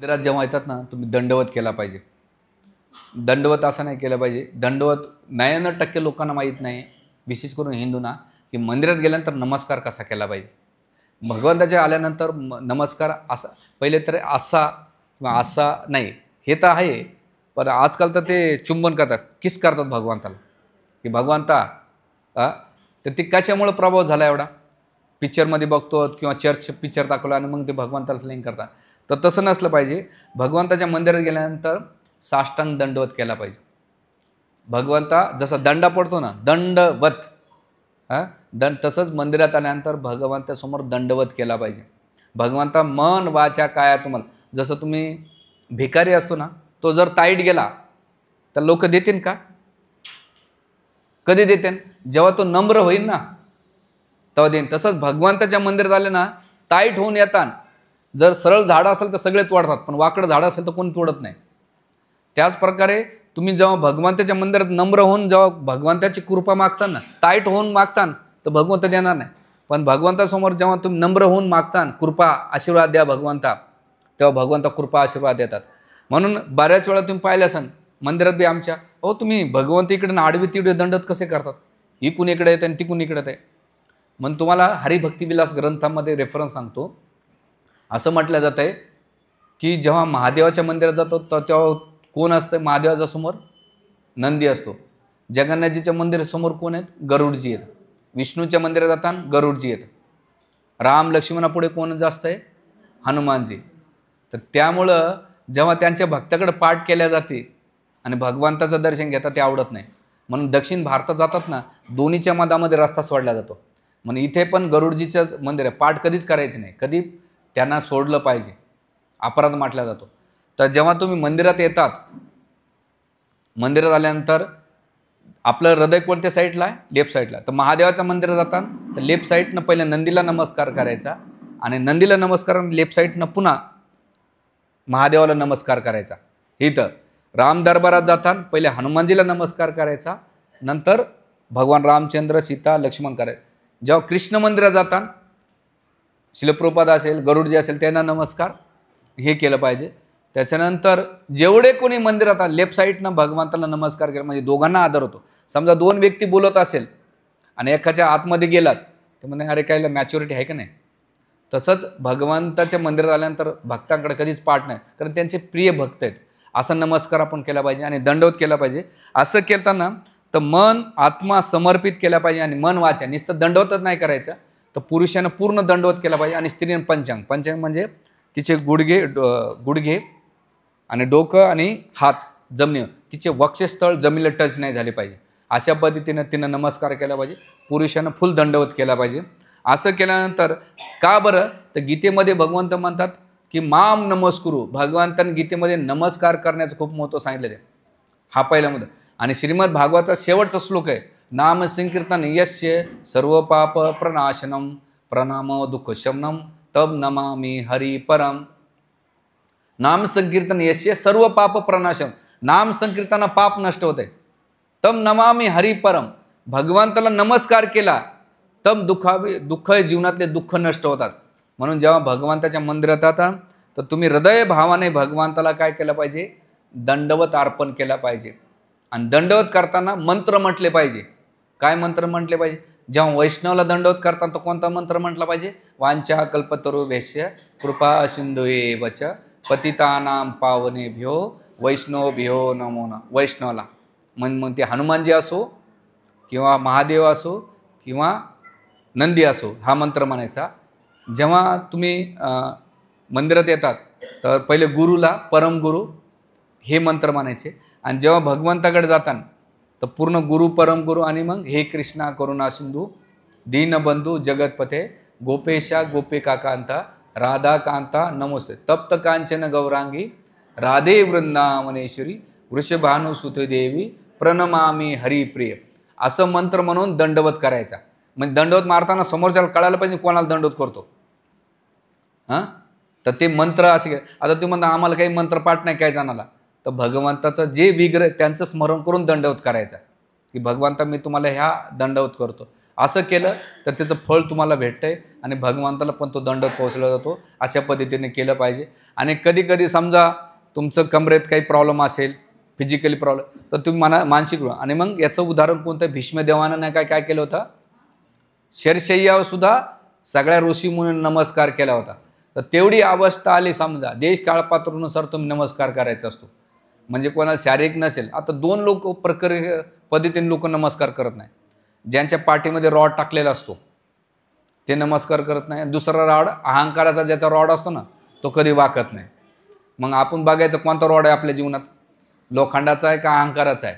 मंदिरात जेव्हा येतात ना, तुम्ही दंडवत केला पाहिजे. दंडवत असं नाही केलं पाहिजे. दंडवत 99% लोकांना माहीत नाही, विशेष करून हिंदूंना, की मंदिरात गेल्यानंतर नमस्कार कसा केला पाहिजे. भगवंताच्या आल्यानंतर नमस्कार असा पहिले तर असा किंवा असा नाही, हे तर आहे. पण आजकाल तर ते चुंबन करतात, किस करतात भगवंताला, की भगवंता तर ते कशामुळे प्रभाव झाला एवढा. पिक्चरमध्ये बघतो किंवा चर्च पिक्चर दाखवला आणि मग ते भगवंताला फ्लिंग करतात. तर तसं नसलं पाहिजे. भगवंताच्या मंदिरात गेल्यानंतर साष्टांग दंडवत केला पाहिजे. भगवंता जसा दंडा पडतो ना, दंडवत तसंच मंदिरात आल्यानंतर भगवंतासमोर दंडवत केला पाहिजे. भगवंता मन वाचा काया तुम्हाला, जसं तुम्ही भिकारी असतो ना, तो जर ताईट गेला तर लोक देतील का? कधी देतील? जेव्हा तो नम्र होईल ना तेव्हा देईन. तसंच भगवंताच्या मंदिरात आले ना, ताईट होऊन येतात. जर सरळ झाडं असेल तर सगळे तोडतात, पण वाकडं झाडं असेल तर कोणी तोडत नाही. त्याच प्रकारे तुम्ही जेव्हा भगवंताच्या मंदिरात नम्र होऊन जेव्हा भगवंताची कृपा मागता ना, ताईट होऊन मागता, तर भगवंत देणार नाही. पण भगवंतासमोर जेव्हा तुम्ही नम्र होऊन मागता, कृपा आशीर्वाद द्या भगवंता, तेव्हा भगवंता कृपा आशीर्वाद देतात. म्हणून बऱ्याच वेळा तुम्ही पाहिलं असाल मंदिरात बी आमच्या, हो तुम्ही भगवंत इकडे आडवी तिडवे दंडत कसे करतात, इकून इकडे येते आणि तिकून इकडे येते. म्हणून तुम्हाला हरिभक्तिविलास ग्रंथामध्ये रेफरन्स सांगतो. असं म्हटलं जात आहे की जेव्हा महादेवाच्या मंदिरात जातो तर तेव्हा कोण असतं महादेवाच्या समोर? नंदी असतो. जगन्नाथजीच्या मंदिरासमोर कोण आहेत? गरुडजी आहेत. विष्णूच्या मंदिरात जाताना गरुडजी आहेत. राम लक्ष्मणापुढे कोण जास्त आहे? हनुमानजी. तर त्यामुळं जेव्हा त्यांच्या भक्ताकडे पाठ केल्या जाते आणि भगवंताचं दर्शन घेतात ते आवडत नाही. म्हणून दक्षिण भारतात जातात ना, दोन्हीच्या मधामध्ये रस्ता सोडला जातो. म्हणून इथे पण गरुडजीचं मंदिर आहे, पाठ कधीच करायचे नाही, कधी त्यांना सोडलं पाहिजे, अपराध म्हटला जातो. तर जेव्हा तुम्ही मंदिरात येतात, मंदिरात आल्यानंतर आपलं हृदय कोणत्या साईडला आहे? लेफ्ट साईडला. तर महादेवाच्या मंदिरात जातात तर लेफ्ट साईडनं पहिले नंदीला नमस्कार करायचा आणि नंदीला नमस्कार लेफ्ट साईडनं पुन्हा महादेवाला नमस्कार करायचा. इथं राम दरबारात जाताना पहिले हनुमानजीला नमस्कार करायचा, नंतर भगवान रामचंद्र सीता लक्ष्मण करायचं. जेव्हा कृष्ण मंदिरात जाताना शिलप्रभुपाद असेल, गरुडजी असेल, त्यांना नमस्कार हे केलं पाहिजे. त्याच्यानंतर जेवढे कोणी मंदिरात लेफ्ट साईडनं भगवंताला नमस्कार केला म्हणजे दोघांना आदर होतो. समजा दोन व्यक्ती बोलत असेल आणि एकाच्या आतमध्ये गेलात तर म्हणे अरे कायला मॅच्युरिटी आहे का नाही. तसंच भगवंताच्या मंदिरात आल्यानंतर भक्तांकडे कधीच पाठ नाही, कारण त्यांचे प्रिय भक्त आहेत. असा नमस्कार आपण केला पाहिजे आणि दंडवत केला पाहिजे. असं केलताना तर मन आत्मा समर्पित केला पाहिजे आणि मन वाचा. नुसतं दंडवतच नाही करायचं, तर पुरुषानं पूर्ण दंडवत केला पाहिजे आणि स्त्रीनं पंचांग. पंचांग म्हणजे तिचे गुडघे आणि डोकं आणि हात जमिनीवर, तिचे वक्षस्थळ जमिनीला टच नाही झाले पाहिजे. अशा पद्धतीनं तिनं नमस्कार केला पाहिजे. पुरुषानं फुल दंडवत केला पाहिजे. असं केल्यानंतर का बरं, तर गीतेमध्ये भगवंत म्हणतात की माम नमस्कुरू. भगवंतांनी गीतेमध्ये नमस्कार करण्याचं खूप महत्त्व सांगितलेलं आहे. हा पहिला मुद्दा. आणि श्रीमद भागवताचा शेवटचा श्लोक आहे, नाम संकीर्तन यस्य सर्व पाप प्रनाशनम प्रणामो दुःख शमनम तब नमामि हरि परम. नाम संकीर्तन यस्य सर्व पाप प्रनाशम. नाम संकीर्तन पाप नष्ट होते. तब नमामि हरि परम. भगवंताला नमस्कार केला तब दुःख जीवनातले दुःख नष्ट होतात. म्हणून जेव्हा भगवंताच्या मंदिरात जाता तर तुम्ही हृदय भावाने भगवंताला काय केलं पाहिजे? दंडवत अर्पण केला पाहिजे. आणि दंडवत करताना मंत्र म्हटले पाहिजे. काय मंत्र म्हटले पाहिजे? जेव्हा वैष्णवला दंडवत करताना तर कोणता मंत्र म्हटला पाहिजे? वांछा कल्पतरुभ्यश्च कृपा सिंधुएव च पतितानां पावनेभ्यो वैष्णवभ्यो नमो नमः. वैष्णवला मग ते हनुमानजी असो किंवा महादेव असो किंवा नंदी असो, हा मंत्र म्हणायचा. जेव्हा तुम्ही मंदिरात येतात तर पहिले गुरुला परमगुरू हे मंत्र म्हणायचे. आणि जेव्हा भगवंताकडे जाताना तर पूर्ण गुरु परमगुरू आणि मग हे कृष्णा करुणा सिंधू दीनबंधू जगतपथे गोपेशा गोपिका कांता राधा कांता नमोस्ते तप्त कांचन गौरांगी राधे वृंदावनेश्वरी वृषभानुसुते देवी प्रणमामी हरिप्रिय. असं मंत्र म्हणून दंडवत करायचा. म्हणजे दंडवत मारताना समोरच्याला कळायला पाहिजे कोणाला दंडवत करतो. तर ते मंत्र असे. आता तुम्ही म्हणता आम्हाला काही मंत्रपाठ नाही काय जाणाला, तर भगवंताचं जे विग्रह त्यांचं स्मरण करून दंडवत करायचा की भगवंता मी तुम्हाला ह्या दंडवत करतो. असं केलं तर त्याचं फळ तुम्हाला भेटतंय आणि भगवंताला पण तो दंडवत पोहोचला जातो. अशा पद्धतीने केलं पाहिजे. आणि कधी कधी समजा तुमचं कमरेत काही प्रॉब्लेम असेल, फिजिकली प्रॉब्लेम, तर तुम्ही मानसिक आणि मग याचं उदाहरण कोणतं, भीष्मदेवानं नाही काय काय केलं होतं, शरशय्यावर सुद्धा सगळ्या ऋषीमुनींनी नमस्कार केला होता. तर तेवढी अवस्था आली समजा, देश काळपात्रानुसार तुम्ही नमस्कार करायचा असतो. म्हणजे कोणा शारीरिक नसेल, आता 2 लोक पद्धतीने लोक नमस्कार करत नाही. ज्यांच्या पाठीमध्ये रॉड टाकलेला असतो ते नमस्कार करत नाही. दुसरा रॉड अहंकाराचा ज्याचा रॉड असतो ना, तो कधी वाकत नाही. मग आपण बघायचं कोणता रॉड आहे आपल्या जीवनात, लोखंडाचा आहे का अहंकाराचा आहे,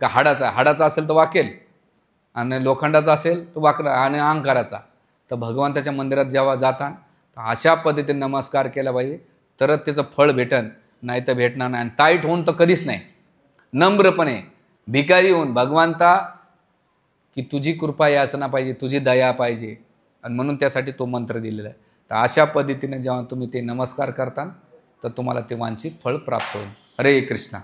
का हाडाचा आहे. हाडाचा असेल तर वाकेल आणि लोखंडाचा असेल तर वाकला, आणि अहंकाराचा. तर भगवंताच्या मंदिरात जेव्हा जाता तर अशा पद्धतीने नमस्कार केला पाहिजे, तरच त्याचं फळ भेटन, नाही तर भेटणार नाही. आणि ताईट होऊन तर कधीच नाही, नम्रपणे भिकारी होऊन भगवंता की तुझी कृपा याचना पाहिजे, तुझी दया पाहिजे, आणि म्हणून त्यासाठी तो मंत्र दिलेला आहे. तर अशा पद्धतीने जेव्हा तुम्ही ते नमस्कार करता तर तुम्हाला ते वांछित फळ प्राप्त होईल. हरे कृष्णा.